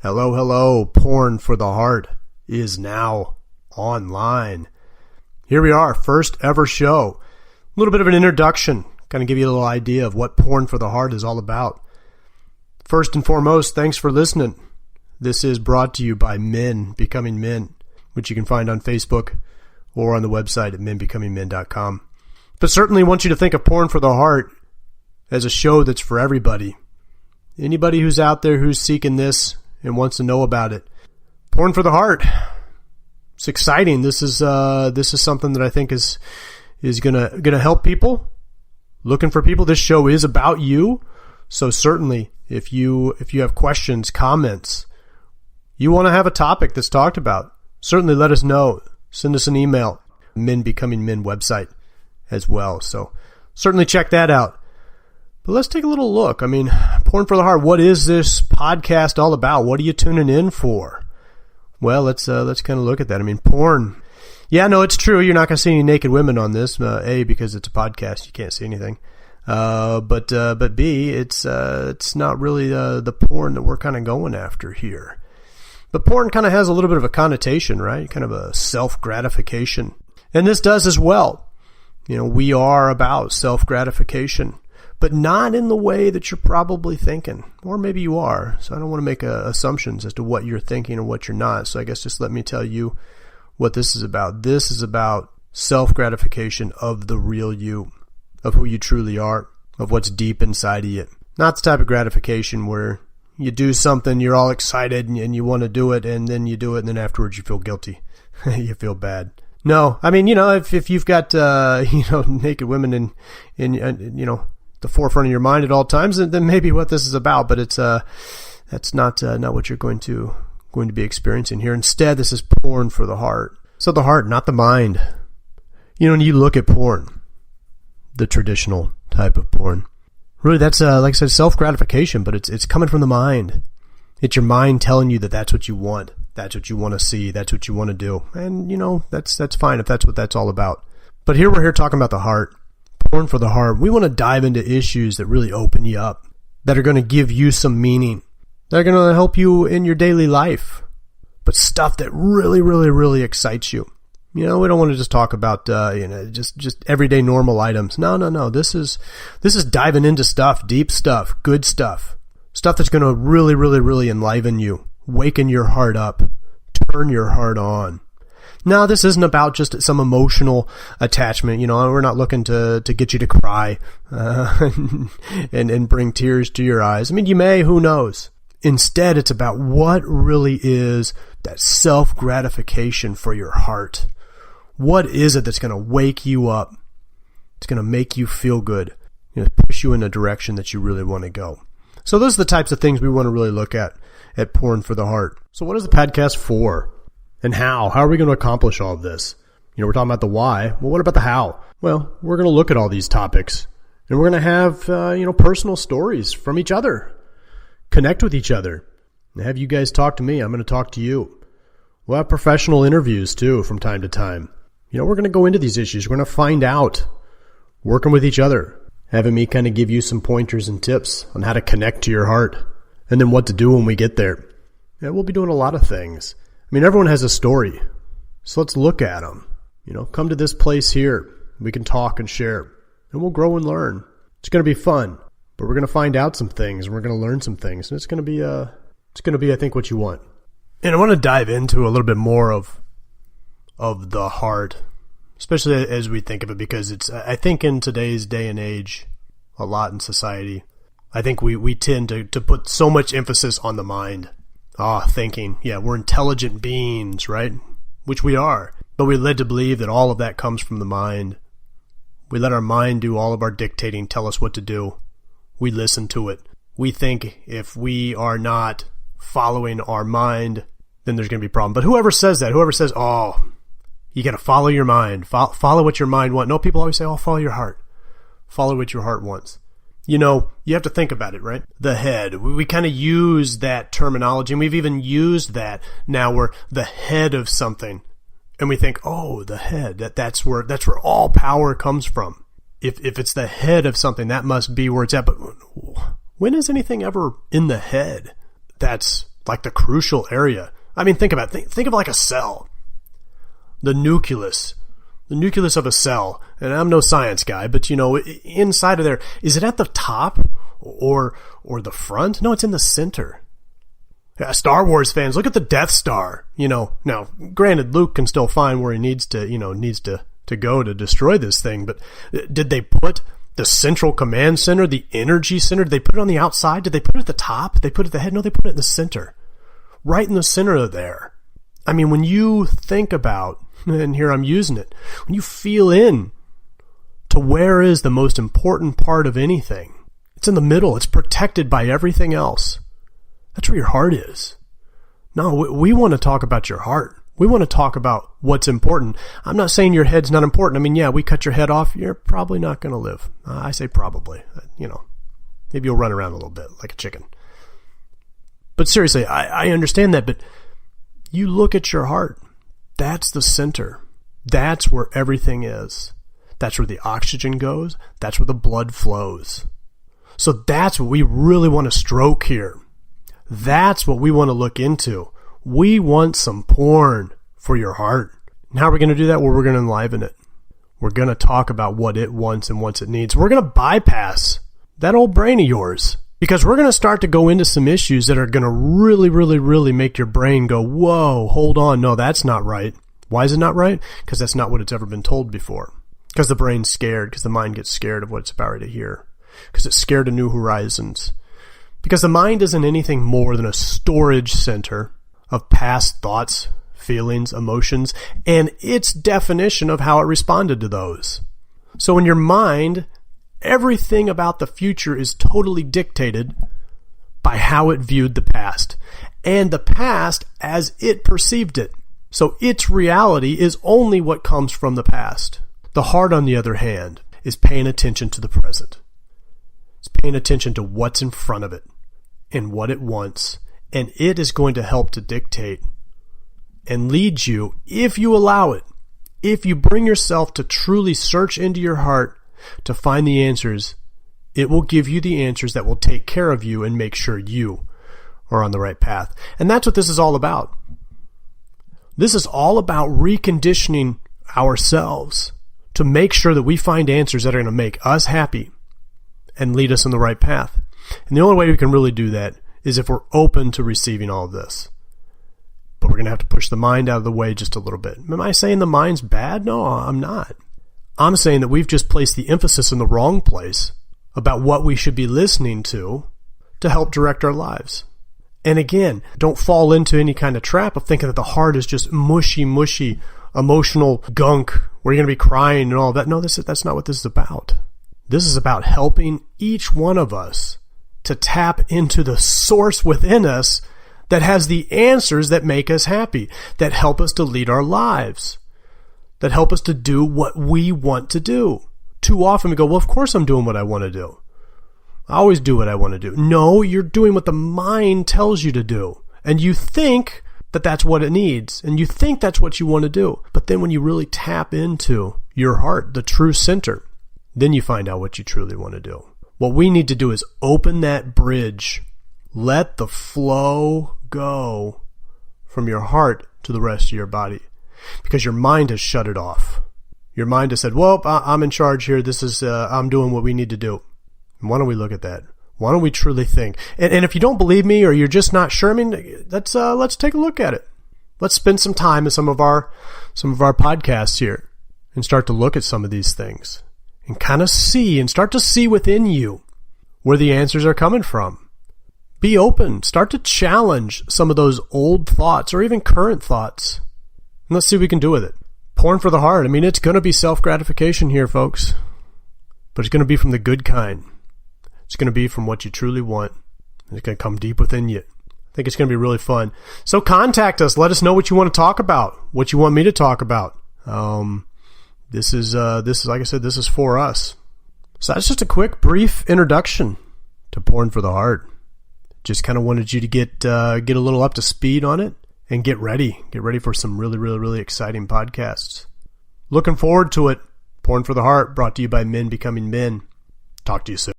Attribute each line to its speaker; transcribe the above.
Speaker 1: Hello, hello. Porn for the Heart is now online. Here we are, first ever show. A little bit of an introduction, kind of give you a little idea of what Porn for the Heart is all about. First and foremost, thanks for listening. This is brought to you by Men Becoming Men, which you can find on Facebook or on the website at menbecomingmen.com. But certainly want you to think of Porn for the Heart as a show that's for everybody. Anybody who's out there who's seeking this and wants to know about it. Porn for the Heart. It's exciting. This is something that I think is gonna help people. Looking for people. This show is about you. So certainly, if you have questions, comments, you want to have a topic that's talked about, certainly let us know. Send us an email. Men Becoming Men website as well. So certainly check that out. But let's take a little look. I mean, Porn for the Heart, what is this podcast all about? What are you tuning in for? Well, let's kind of look at that. I mean, porn. Yeah, no, it's true. You're not going to see any naked women on this. A, because it's a podcast, you can't see anything. But B, it's not really the porn that we're kind of going after here. But porn kind of has a little bit of a connotation, right? Kind of a self-gratification. And this does as well. You know, we are about self-gratification. But not in the way that you're probably thinking. Or maybe you are. So I don't want to make assumptions as to what you're thinking or what you're not. So I guess just let me tell you what this is about. This is about self-gratification of the real you, of who you truly are, of what's deep inside of you. Not the type of gratification where you do something, you're all excited and you want to do it, and then you do it, and then afterwards you feel guilty. You feel bad. No, I mean, you know, if you've got, naked women in the forefront of your mind at all times, then maybe what this is about, but that's not what you're going to be experiencing here. Instead, this is porn for the heart. So the heart, not the mind. You know, when you look at porn, the traditional type of porn, really that's like I said, self-gratification, but it's coming from the mind. It's your mind telling you that that's what you want, that's what you want to see, that's what you want to do, and you know that's fine if that's what that's all about. But here we're talking about the heart. Porn for the heart. We want to dive into issues that really open you up, that are going to give you some meaning, that are going to help you in your daily life, but stuff that really, really, really excites you. You know, we don't want to just talk about just everyday normal items. No. This is diving into stuff, deep stuff, good stuff that's going to really, really, really enliven you, waken your heart up, turn your heart on. Now, this isn't about just some emotional attachment. You know, we're not looking to get you to cry and bring tears to your eyes. I mean, you may, who knows? Instead, it's about what really is that self-gratification for your heart. What is it that's going to wake you up? It's going to make you feel good, push you in a direction that you really want to go. So those are the types of things we want to really look at Porn for the Heart. So what is the podcast for? And how? How are we going to accomplish all of this? You know, we're talking about the why. Well, what about the how? Well, we're going to look at all these topics, and we're going to have, personal stories from each other. Connect with each other. And have you guys talk to me. I'm going to talk to you. We'll have professional interviews, too, from time to time. You know, we're going to go into these issues. We're going to find out. Working with each other. Having me kind of give you some pointers and tips on how to connect to your heart. And then what to do when we get there. Yeah, we'll be doing a lot of things. I mean, everyone has a story, so let's look at them. You know, come to this place here. We can talk and share, and we'll grow and learn. It's going to be fun, but we're going to find out some things, and we're going to learn some things, and it's going to be, I think, what you want. And I want to dive into a little bit more of the heart, especially as we think of it, because I think in today's day and age, a lot in society, I think we tend to put so much emphasis on the mind. Thinking. Yeah, we're intelligent beings, right? Which we are. But we're led to believe that all of that comes from the mind. We let our mind do all of our dictating, tell us what to do. We listen to it. We think if we are not following our mind, then there's going to be a problem. But whoever says that, whoever says, you got to follow your mind, follow what your mind wants. No, people always say, follow your heart. Follow what your heart wants. You know, you have to think about it, right? The head. We kind of use that terminology, and we've even used that now. We're the head of something, and we think, the head. That's where all power comes from. If it's the head of something, that must be where it's at. But when is anything ever in the head? That's like the crucial area. I mean, think about it. Think of like a cell. The nucleus of a cell. And I'm no science guy, but inside of there, is it at the top or the front? No, it's in the center. Yeah, Star Wars fans, look at the Death Star. Now, granted, Luke can still find where he needs to go to destroy this thing, but did they put the central command center, the energy center, did they put it on the outside? Did they put it at the top? Did they put it at the head? No, they put it in the center. Right in the center of there. I mean, when you think about, and here I'm using it, when you feel in to where is the most important part of anything, it's in the middle. It's protected by everything else. That's where your heart is. No, we want to talk about your heart. We want to talk about what's important. I'm not saying your head's not important. I mean, yeah, we cut your head off, you're probably not going to live. I say probably. Maybe you'll run around a little bit like a chicken. But seriously, I understand that, but you look at your heart. That's the center. That's where everything is. That's where the oxygen goes. That's where the blood flows. So that's what we really want to stroke here. That's what we want to look into. We want some porn for your heart. And how are we going to do that? Well, we're going to enliven it. We're going to talk about what it wants and what it needs. We're going to bypass that old brain of yours. Because we're going to start to go into some issues that are going to really, really, really make your brain go, whoa, hold on, no, that's not right. Why is it not right? Because that's not what it's ever been told before. Because the brain's scared, because the mind gets scared of what it's about to hear. Because it's scared of new horizons. Because the mind isn't anything more than a storage center of past thoughts, feelings, emotions, and its definition of how it responded to those. So in your mind, everything about the future is totally dictated by how it viewed the past, and the past as it perceived it. So its reality is only what comes from the past. The heart, on the other hand, is paying attention to the present. It's paying attention to what's in front of it and what it wants, and it is going to help to dictate and lead you, if you allow it, if you bring yourself to truly search into your heart to find the answers. It will give you the answers that will take care of you and make sure you are on the right path. And that's what this is all about. This is all about reconditioning ourselves to make sure that we find answers that are going to make us happy and lead us on the right path. And the only way we can really do that is if we're open to receiving all of this. But we're going to have to push the mind out of the way just a little bit. Am I saying the mind's bad? No, I'm not. I'm saying that we've just placed the emphasis in the wrong place about what we should be listening to help direct our lives. And again, don't fall into any kind of trap of thinking that the heart is just mushy, emotional gunk where you're going to be crying and all that. No, that's not what this is about. This is about helping each one of us to tap into the source within us that has the answers that make us happy, that help us to lead our lives, that help us to do what we want to do. Too often we go, well, of course I'm doing what I want to do. I always do what I want to do. No, you're doing what the mind tells you to do. And you think that that's what it needs. And you think that's what you want to do. But then when you really tap into your heart, the true center, then you find out what you truly want to do. What we need to do is open that bridge. Let the flow go from your heart to the rest of your body. Because your mind has shut it off. Your mind has said, well, I'm in charge here. This is, I'm doing what we need to do. And why don't we look at that? Why don't we truly think? And if you don't believe me or you're just not sure, I mean, let's take a look at it. Let's spend some time in some of our podcasts here and start to look at some of these things and kind of see and start to see within you where the answers are coming from. Be open. Start to challenge some of those old thoughts or even current thoughts. And let's see what we can do with it. Porn for the heart. I mean, it's going to be self-gratification here, folks. But it's going to be from the good kind. It's going to be from what you truly want. It's going to come deep within you. I think it's going to be really fun. So contact us. Let us know what you want to talk about, what you want me to talk about. This is like I said, this is for us. So that's just a quick, brief introduction to Porn for the Heart. Just kind of wanted you to get a little up to speed on it and get ready. Get ready for some really, really, really exciting podcasts. Looking forward to it. Porn for the Heart, brought to you by Men Becoming Men. Talk to you soon.